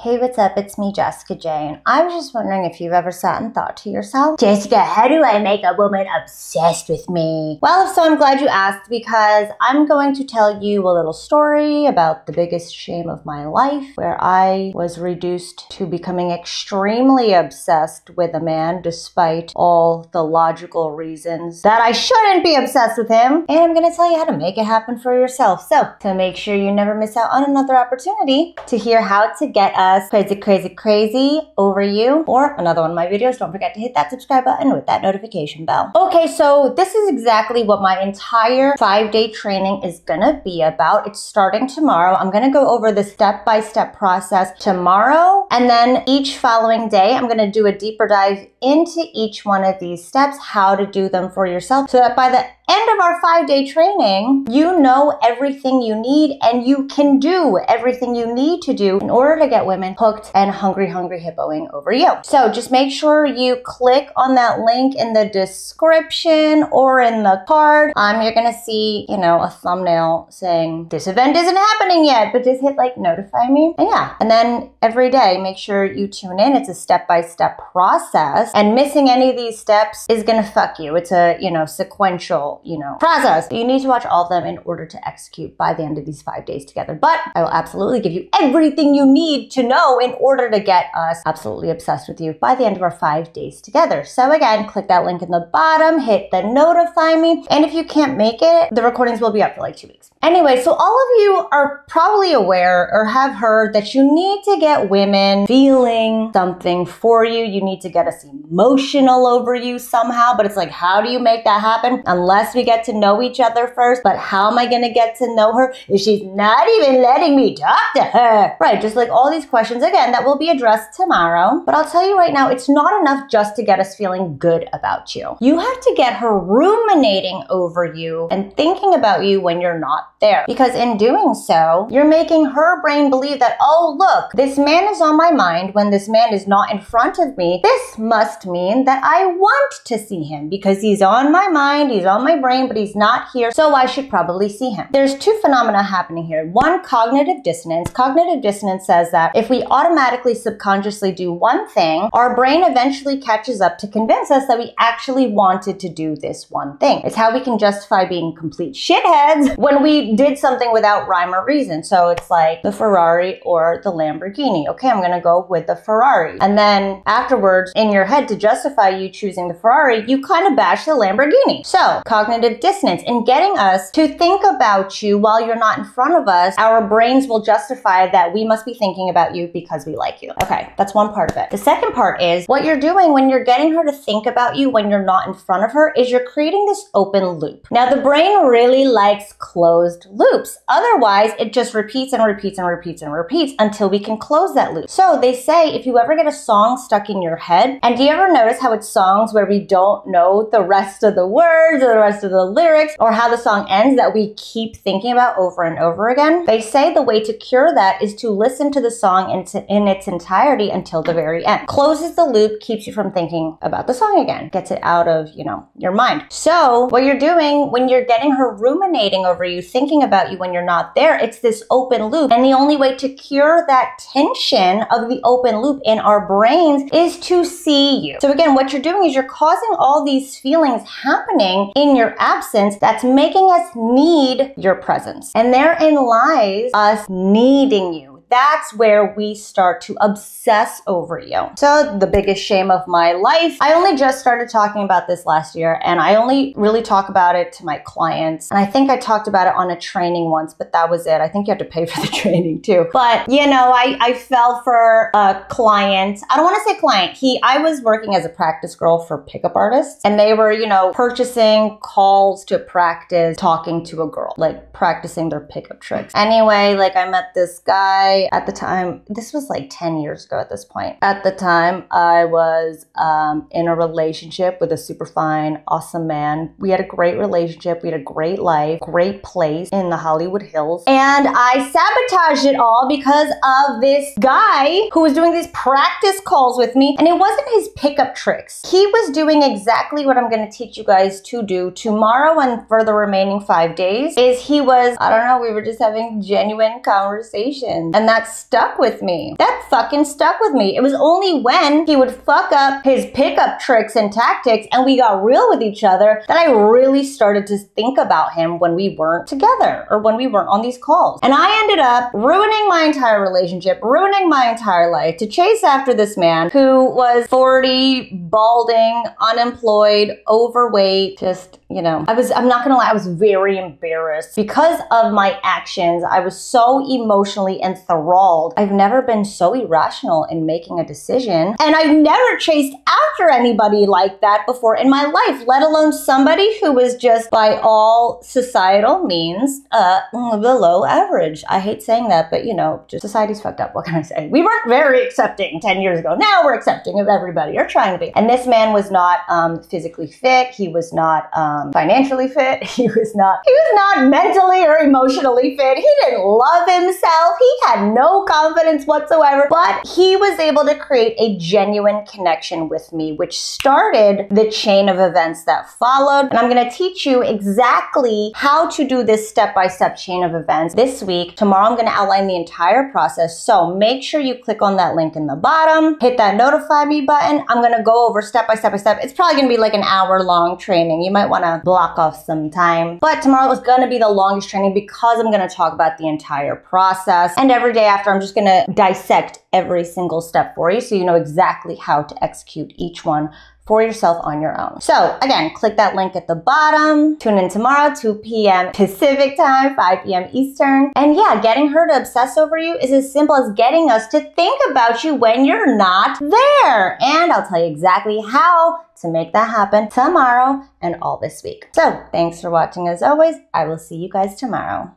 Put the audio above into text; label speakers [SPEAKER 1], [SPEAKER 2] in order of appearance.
[SPEAKER 1] Hey, what's up? It's me, Jessica J, and I was just wondering if you've ever sat and thought to yourself, Jessica, how do I make a woman obsessed with me? Well, if so, I'm glad you asked, because I'm going to tell you a little story about the biggest shame of my life, where I was reduced to becoming extremely obsessed with a man despite all the logical reasons that I shouldn't be obsessed with him. And I'm going to tell you how to make it happen for yourself. So, to make sure you never miss out on another opportunity to hear how to get us crazy over you, or another one of my videos, don't forget to hit that subscribe button with that notification bell. Okay, so this is exactly what my entire 5-day training is gonna be about. It's starting tomorrow. I'm gonna go over the step-by-step process tomorrow, and then each following day, I'm gonna do a deeper dive into each one of these steps, how to do them for yourself, so that by the end of our 5-day training, you know everything you need and you can do everything you need to do in order to get women hooked and hungry hippoing over you. So just make sure you click on that link in the description or in the card. You're gonna see, a thumbnail saying this event isn't happening yet, but just hit like notify me. And yeah, and then every day, make sure you tune in. It's a step-by-step process, and missing any of these steps is gonna fuck you. It's a, sequential process. You need to watch all of them in order to execute by the end of these 5 days together. But I will absolutely give you everything you need to know in order to get us absolutely obsessed with you by the end of our 5 days together. So again, click that link in the bottom, hit the notify me, and if you can't make it, the recordings will be up for like 2 weeks. Anyway, so all of you are probably aware or have heard that you need to get women feeling something for you. You need to get us emotional over you somehow, but it's like, how do you make that happen? Unless we get to know each other first. But how am I going to get to know her if she's not even letting me talk to her? Right, just like all these questions, again, that will be addressed tomorrow. But I'll tell you right now, it's not enough just to get us feeling good about you. You have to get her ruminating over you and thinking about you when you're not there. Because in doing so, you're making her brain believe that, oh, look, this man is on my mind when this man is not in front of me. This must mean that I want to see him because he's on my mind, he's on my brain, but he's not here, so I should probably see him. There's two phenomena happening here. One, cognitive dissonance. Cognitive dissonance says that if we automatically subconsciously do one thing, our brain eventually catches up to convince us that we actually wanted to do this one thing. It's how we can justify being complete shitheads when we did something without rhyme or reason. So it's like the Ferrari or the Lamborghini. Okay, I'm gonna go with the Ferrari. And then afterwards, in your head, to justify you choosing the Ferrari, you kind of bash the Lamborghini. So, cognitive dissonance. In getting us to think about you while you're not in front of us, our brains will justify that we must be thinking about you because we like you. Okay, that's one part of it. The second part is what you're doing when you're getting her to think about you when you're not in front of her is you're creating this open loop. Now, the brain really likes closed loops. Otherwise, it just repeats and repeats and repeats and repeats until we can close that loop. So they say if you ever get a song stuck in your head, and do you ever notice how it's songs where we don't know the rest of the words or the rest of the lyrics or how the song ends that we keep thinking about over and over again? They say the way to cure that is to listen to the song in its entirety until the very end. Closes the loop, keeps you from thinking about the song again, gets it out of, your mind. So what you're doing when you're getting her ruminating over you, thinking about you when you're not there, it's this open loop. And the only way to cure that tension of the open loop in our brains is to see you. So again, what you're doing is you're causing all these feelings happening in your absence that's making us need your presence. And therein lies us needing you. That's where we start to obsess over you. So the biggest shame of my life, I only just started talking about this last year, and I only really talk about it to my clients. And I think I talked about it on a training once, but that was it. I think you have to pay for the training too. But I fell for a client. I don't want to say client. I was working as a practice girl for pickup artists, and they were, purchasing calls to practice talking to a girl, like practicing their pickup tricks. Anyway, I met this guy. At the time, this was like 10 years ago at this point. At the time, I was in a relationship with a super fine, awesome man. We had a great relationship. We had a great life, great place in the Hollywood Hills. And I sabotaged it all because of this guy who was doing these practice calls with me. And it wasn't his pickup tricks. He was doing exactly what I'm going to teach you guys to do tomorrow and for the remaining 5 days. We were just having genuine conversations. And that stuck with me. That fucking stuck with me. It was only when he would fuck up his pickup tricks and tactics and we got real with each other that I really started to think about him when we weren't together or when we weren't on these calls. And I ended up ruining my entire relationship, ruining my entire life to chase after this man who was 40, balding, unemployed, overweight, just, you know, I'm not gonna lie, I was very embarrassed. Because of my actions, I was so emotionally enthralled. I've never been so irrational in making a decision. And I've never chased after anybody like that before in my life, let alone somebody who was just by all societal means, below average. I hate saying that, but you know, just society's fucked up. What can I say? We weren't very accepting 10 years ago. Now we're accepting of everybody, or trying to be. And this man was not physically fit. He was not financially fit. He was not mentally or emotionally fit. He didn't love himself. He had no confidence whatsoever, but he was able to create a genuine connection with me, which started the chain of events that followed. And I'm going to teach you exactly how to do this step-by-step chain of events this week. Tomorrow, I'm going to outline the entire process. So make sure you click on that link in the bottom, hit that notify me button. I'm going to go over step by step by step. It's probably going to be like an hour-long training. You might want to block off some time, but tomorrow is going to be the longest training because I'm going to talk about the entire process. And every day after, I'm just going to dissect every single step for you so you know exactly how to execute each one for yourself on your own. So again, click that link at the bottom. Tune in tomorrow, 2 p.m. Pacific time, 5 p.m. Eastern. And yeah, getting her to obsess over you is as simple as getting us to think about you when you're not there. And I'll tell you exactly how to make that happen tomorrow and all this week. So thanks for watching as always. I will see you guys tomorrow.